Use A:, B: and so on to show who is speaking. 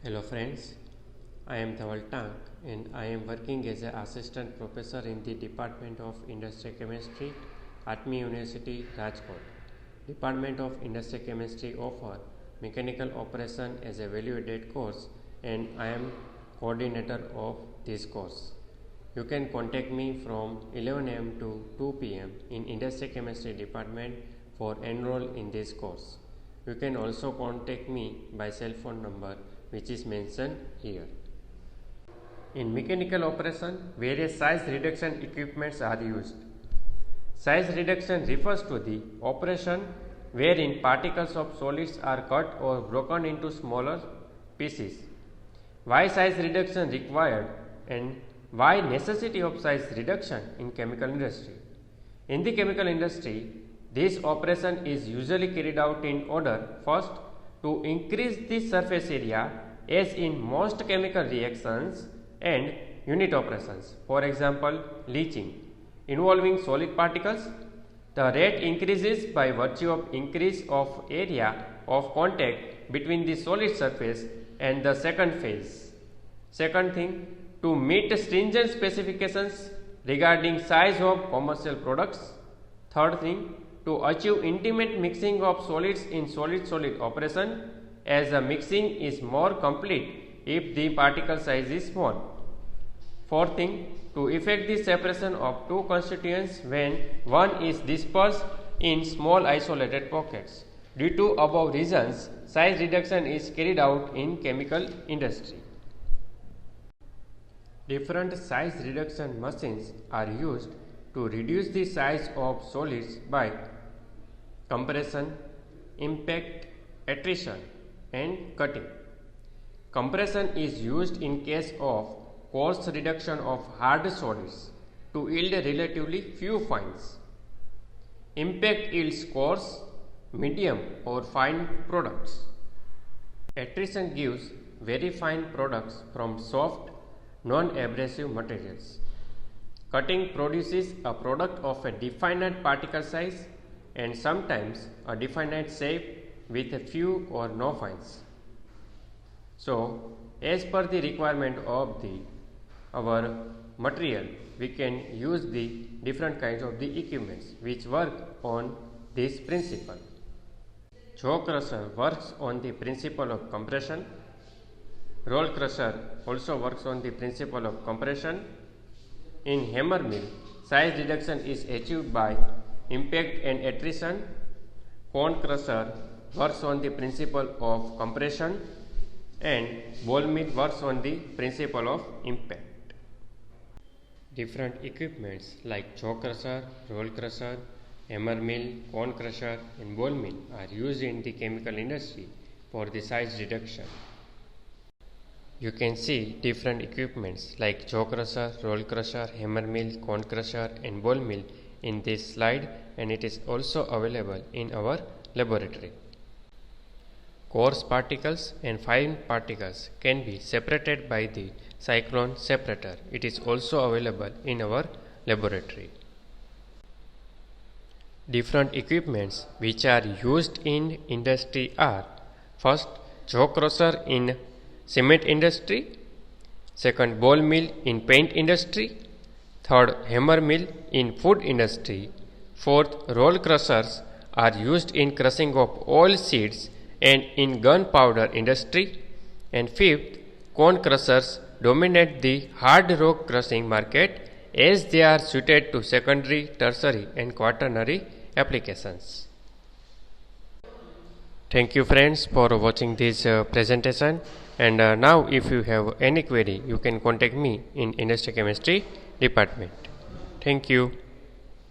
A: Hello friends, I am Dhaval Tank and I am working as an assistant professor in the Department of Industrial Chemistry, Atmi University, Rajkot. Department of Industrial Chemistry offer mechanical operation as a value-added course and I am coordinator of this course. You can contact me from 11 am to 2 pm in Industrial Chemistry department for enroll in this course. You can also contact me by cell phone number which is mentioned here. In mechanical operation, various size reduction equipments are used. Size reduction refers to the operation wherein particles of solids are cut or broken into smaller pieces. Why size reduction required and why necessity of size reduction in chemical industry? In the chemical industry, this operation is usually carried out in order first to increase the surface area as in most chemical reactions and unit operations. For example, leaching involving solid particles, the rate increases by virtue of increase of area of contact between the solid surface and the second phase. Second thing, to meet stringent specifications regarding size of commercial products. Third thing, to achieve intimate mixing of solids in solid-solid operation as the mixing is more complete if the particle size is small. Fourth thing, to effect the separation of two constituents when one is dispersed in small isolated pockets. Due to above reasons, size reduction is carried out in chemical industry. Different size reduction machines are used to reduce the size of solids by compression, impact, attrition and cutting. Compression is used in case of coarse reduction of hard solids to yield relatively few fines. Impact yields coarse, medium or fine products. Attrition gives very fine products from soft, non-abrasive materials. Cutting produces a product of a definite particle size and sometimes a definite shape with a few or no fines. So, as per the requirement of our material, we can use the different kinds of the equipments which work on this principle. Jaw crusher works on the principle of compression. Roll crusher also works on the principle of compression. In hammer mill, size reduction is achieved by impact and attrition. Cone crusher works on the principle of compression and ball mill works on the principle of impact. Different equipments like jaw crusher, roll crusher, hammer mill, cone crusher and ball mill are used in the chemical industry for the size reduction. You can see different equipments like jaw crusher, roll crusher, hammer mill, cone crusher and ball mill in this slide and it is also available in our laboratory. Coarse particles and fine particles can be separated by the cyclone separator. It is also available in our laboratory. Different equipments which are used in industry are first jaw crusher in cement industry, second ball mill in paint industry, third hammer mill in food industry, fourth roll crushers are used in crushing of oil seeds and in gunpowder industry, and fifth cone crushers dominate the hard rock crushing market as they are suited to secondary, tertiary and quaternary applications. Thank you friends for watching this presentation and now if you have any query you can contact me in Industrial Chemistry department. Thank you.